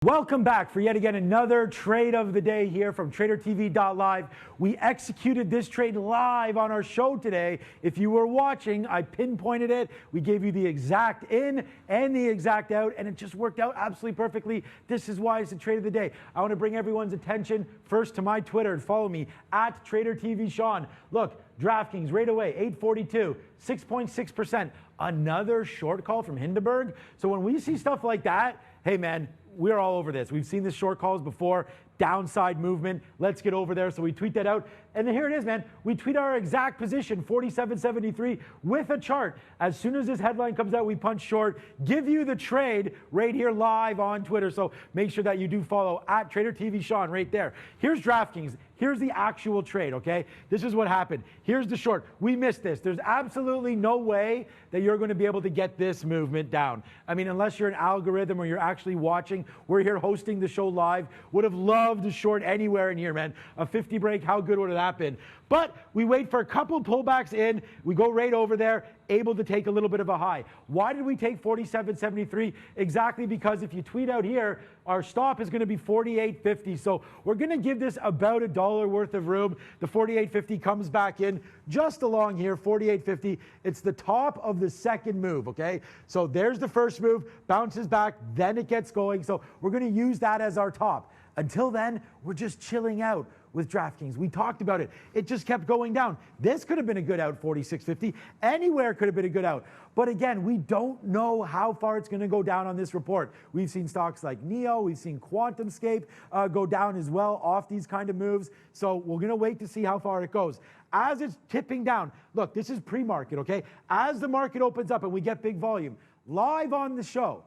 Welcome back for yet again another trade of the day here from TraderTV.Live. We executed this trade live on our show today. If you were watching, I pinpointed it. We gave you the exact in and the exact out, and it just worked out absolutely perfectly. This is why it's the trade of the day. I want to bring everyone's attention first to my Twitter and follow me at TraderTV Shawn. Look, DraftKings right away, 842, 6.6%. Another short call from Hindenburg. So when we see stuff like that, hey man, we're all over this. We've seen the short calls before, downside movement. Let's get over there. So we tweet that out. And then here it is, man. We tweet our exact position, 47.73, with a chart. As soon as this headline comes out, we punch short, give you the trade right here live on Twitter. So make sure that you do follow at TraderTV Shawn right there. Here's DraftKings. Here's the actual trade, okay? This is what happened. Here's the short. We missed this. There's absolutely no way that you're going to be able to get this movement down. I mean, unless you're an algorithm or you're actually watching. We're here hosting the show live. Would have loved to short anywhere in here, man. A 50 break, how good would that been? But we wait for a couple pullbacks in. We go right over there, able to take a little bit of a high. Why did we take 47.73? Exactly because if you tweet out here, our stop is going to be 48.50. So we're going to give this about $1 worth of room. The 48.50 comes back in just along here, 48.50. It's the top of the second move, okay? So there's the first move, bounces back, then it gets going. So we're going to use that as our top. Until then, we're just chilling out with DraftKings. We talked about it. It just kept going down. This could have been a good out, 46.50. Anywhere could have been a good out. But again, we don't know how far it's going to go down on this report. We've seen stocks like NEO, we've seen QuantumScape go down as well off these kind of moves. So we're going to wait to see how far it goes. As it's tipping down, look, this is pre-market, okay? As the market opens up and we get big volume, live on the show,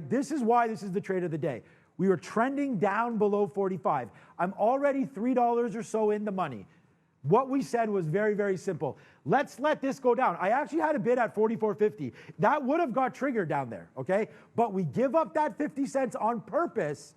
this is why this is the trade of the day. We were trending down below 45. I'm already $3 or so in the money. What we said was very, very simple. Let's let this go down. I actually had a bid at 44.50. That would have got triggered down there, okay? But we give up that 50 cents on purpose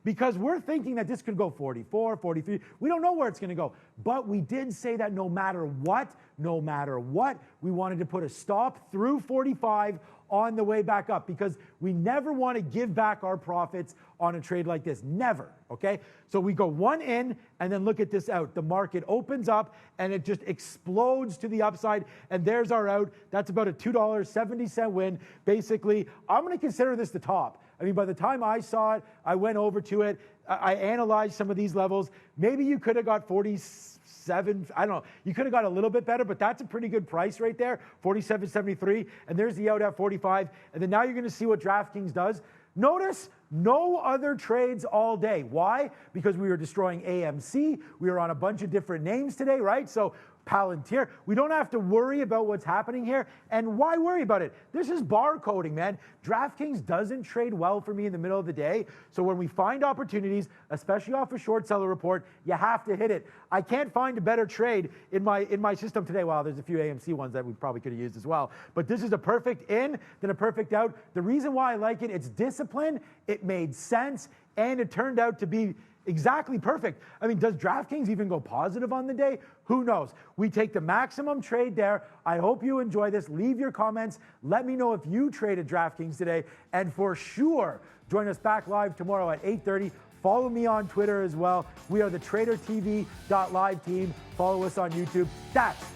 because we're thinking that this could go 44, 43. We don't know where it's going to go. But we did say that no matter what, we wanted to put a stop through 45 on the way back up because we never want to give back our profits on a trade like this. Never, okay? So we go one in and then look at this out. The market opens up and it just explodes to the upside and there's our out. That's about a $2.70 win. Basically, I'm going to consider this the top. I mean, by the time I saw it, I went over to it. I analyzed some of these levels. Maybe you could have got 47, I don't know. You could have got a little bit better, but that's a pretty good price right there, 47.73. And there's the out at 45. And then now you're going to see what DraftKings does. Notice no other trades all day. Why? Because we were destroying AMC. We were on a bunch of different names today, right? So Palantir. We don't have to worry about what's happening here. And why worry about it? This is barcoding, man. DraftKings doesn't trade well for me in the middle of the day. So when we find opportunities, especially off a short seller report, you have to hit it. I can't find a better trade in my system today. Well, there's a few AMC ones that we probably could have used as well. But this is a perfect in, then a perfect out. The reason why I like it, it's discipline, it made sense, and it turned out to be exactly perfect. I mean, does DraftKings even go positive on the day? Who knows? We take the maximum trade there. I hope you enjoy this. Leave your comments. Let me know if you traded DraftKings today. And for sure, join us back live tomorrow at 8:30. Follow me on Twitter as well. We are the TraderTV.Live team. Follow us on YouTube. That's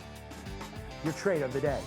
your trade of the day.